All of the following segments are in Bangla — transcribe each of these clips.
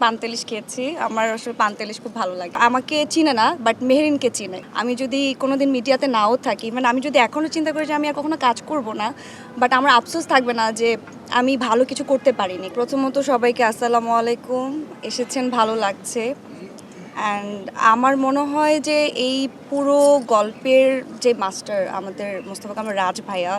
পান্তেলিশ খেয়েছি। আমার আসলে পান্তেলিশ খুব ভালো লাগে। আমাকে চিনে না, বাট মেহেরিনকে চিনে। আমি যদি কোনোদিন মিডিয়াতে নাও থাকি, মানে আমি যদি এখনও চিন্তা করি যে আমি আর কখনো কাজ করব না, বাট আমার আফসোস থাকবে না যে আমি ভালো কিছু করতে পারিনি। প্রথমত সবাইকে আসসালামু আলাইকুম। এসেছেন, ভালো লাগছে। অ্যান্ড আমার মনে হয় যে এই পুরো গল্পের যে মাস্টার আমাদের মোস্তফা কামাল রাজ ভাইয়া,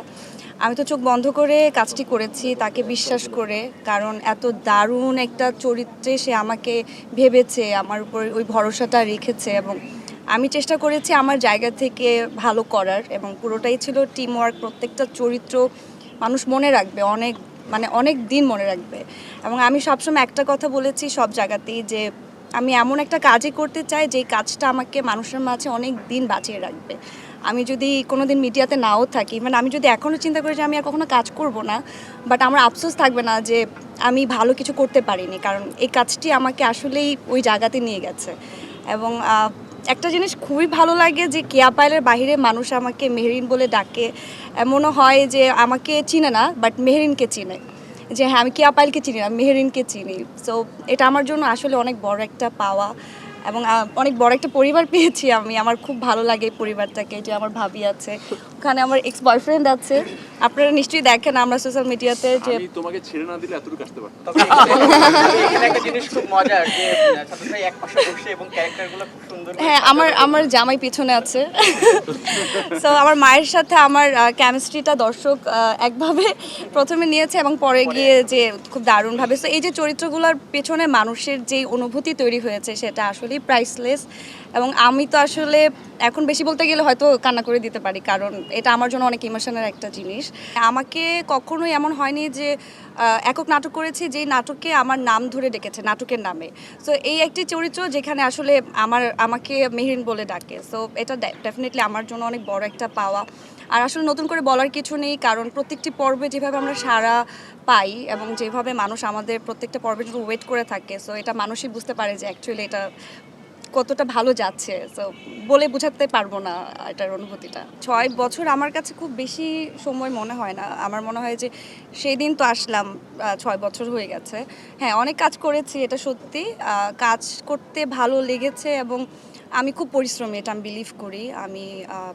আমি তো চোখ বন্ধ করে কাজটি করেছি তাকে বিশ্বাস করে, কারণ এত দারুণ একটা চরিত্রে সে আমাকে ভেবেছে, আমার উপর ওই ভরসাটা রেখেছে এবং আমি চেষ্টা করেছি আমার জায়গা থেকে ভালো করার, এবং পুরোটাই ছিল টিম ওয়ার্ক। প্রত্যেকটা চরিত্র মানুষ মনে রাখবে অনেক, মানে অনেক দিন মনে রাখবে। এবং আমি সবসময় একটা কথা বলেছি সব জায়গাতেই যে আমি এমন একটা কাজই করতে চাই যেই কাজটা আমাকে মানুষের মাঝে অনেক দিন বাঁচিয়ে রাখবে। আমি যদি কোনোদিন মিডিয়াতে নাও থাকি, মানে আমি যদি এখনও চিন্তা করি যে আমি আর কখনো কাজ করব না, বাট আমার আফসোস থাকবে না যে আমি ভালো কিছু করতে পারিনি, কারণ এই কাজটি আমাকে আসলেই ওই জায়গাতে নিয়ে গেছে। এবং একটা জিনিস খুবই ভালো লাগে যে কেয়া পায়েলের বাইরে মানুষ আমাকে মেহেরিন বলে ডাকে। এমনও হয় যে আমাকে চিনে না, বাট মেহেরিনকে চিনে, যে হ্যাঁ আমি কেয়া পায়েলকে চিনি না, মেহেরিনকে চিনি। সো এটা আমার জন্য আসলে অনেক বড় একটা পাওয়া, এবং অনেক বড় একটা পরিবার পেয়েছি আমি। আমার খুব ভালো লাগে এই পরিবারটাকে, যে আমার ভাবি আছে, ওখানে আমার এক্স বয়ফ্রেন্ড আছে। আপনারা নিশ্চয়ই দেখেন আমরা সোশ্যাল মিডিয়াতে যে আমি তোমাকে ছেড়ে না দিলে এতটুকু আসতে পারতাম। তবে এখানে একটা জিনিস খুব মজার যে ছাত্র ভাই এক পাশে বসে এবং ক্যারেক্টারগুলো খুব সুন্দর করে হ্যাঁ আমার জামাই পিছনে আছে। সো আমার মায়ের সাথে আমার কেমিস্ট্রিটা দর্শক একভাবে প্রথমে নিয়েছে এবং পরে গিয়ে যে খুব দারুণভাবে। সো এই যে চরিত্রগুলোর পেছনে মানুষের যেই অনুভূতি তৈরি হয়েছে সেটা আসলেই প্রাইসলেস। এবং আমি তো আসলে এখন বেশি বলতে গেলে হয়তো কান্না করে দিতে পারি, কারণ এটা আমার জন্য অনেক ইমোশনের একটা জিনিস। আমাকে কখনোই এমন হয়নি যে একক নাটক করেছি যেই নাটকে আমার নাম ধরে ডেকেছে নাটকের নামে। সো এই একটি চরিত্র যেখানে আসলে আমাকে মেহেরিন বলে ডাকে। সো এটা ডেফিনেটলি আমার জন্য অনেক বড় একটা পাওয়া। আর আসলে নতুন করে বলার কিছু নেই, কারণ প্রত্যেকটি পর্বে যেভাবে আমরা সাড়া পাই এবং যেভাবে মানুষ আমাদের প্রত্যেকটা পর্বের জন্য ওয়েট করে থাকে, সো এটা মানুষই বুঝতে পারে যে অ্যাকচুয়ালি এটা কতটা ভালো যাচ্ছে। সো বলে বোঝাতে পারবো না এটার অনুভূতিটা। 6 বছর আমার কাছে খুব বেশি সময় মনে হয় না। আমার মনে হয় যে সেই দিন তো আসলাম, 6 বছর হয়ে গেছে। হ্যাঁ, অনেক কাজ করেছি, এটা সত্যি। কাজ করতে ভালো লেগেছে এবং আমি খুব পরিশ্রমী, এটা আমি বিলিভ করি। আমি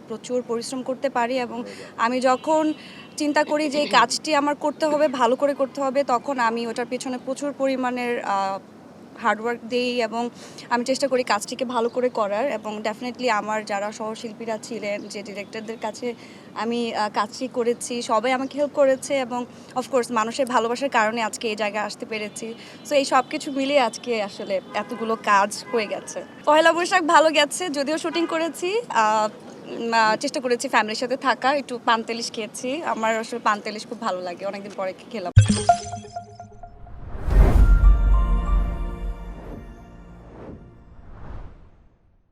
প্রচুর পরিশ্রম করতে পারি, এবং আমি যখন চিন্তা করি যে এই কাজটি আমার করতে হবে, ভালো করে করতে হবে, তখন আমি ওটার পেছনে প্রচুর পরিমাণের হার্ডওয়ার্ক দিই এবং আমি চেষ্টা করি কাজটিকে ভালো করে করার। এবং ডেফিনেটলি আমার যারা সহশিল্পীরা ছিলেন, যে ডিরেক্টরদের কাছে আমি কাজটি করেছি, সবাই আমাকে হেল্প করেছে, এবং অফকোর্স মানুষের ভালোবাসার কারণে আজকে এই জায়গায় আসতে পেরেছি। সো এই সব কিছু মিলিয়ে আজকে আসলে এতগুলো কাজ হয়ে গেছে। পয়লা বৈশাখ ভালো গেছে, যদিও শুটিং করেছি। চেষ্টা করেছি ফ্যামিলির সাথে থাকার, একটু পান্তেলিশ খেয়েছি। আমার আসলে পান্তেলিশ খুব ভালো লাগে, অনেকদিন পরে খেলাম।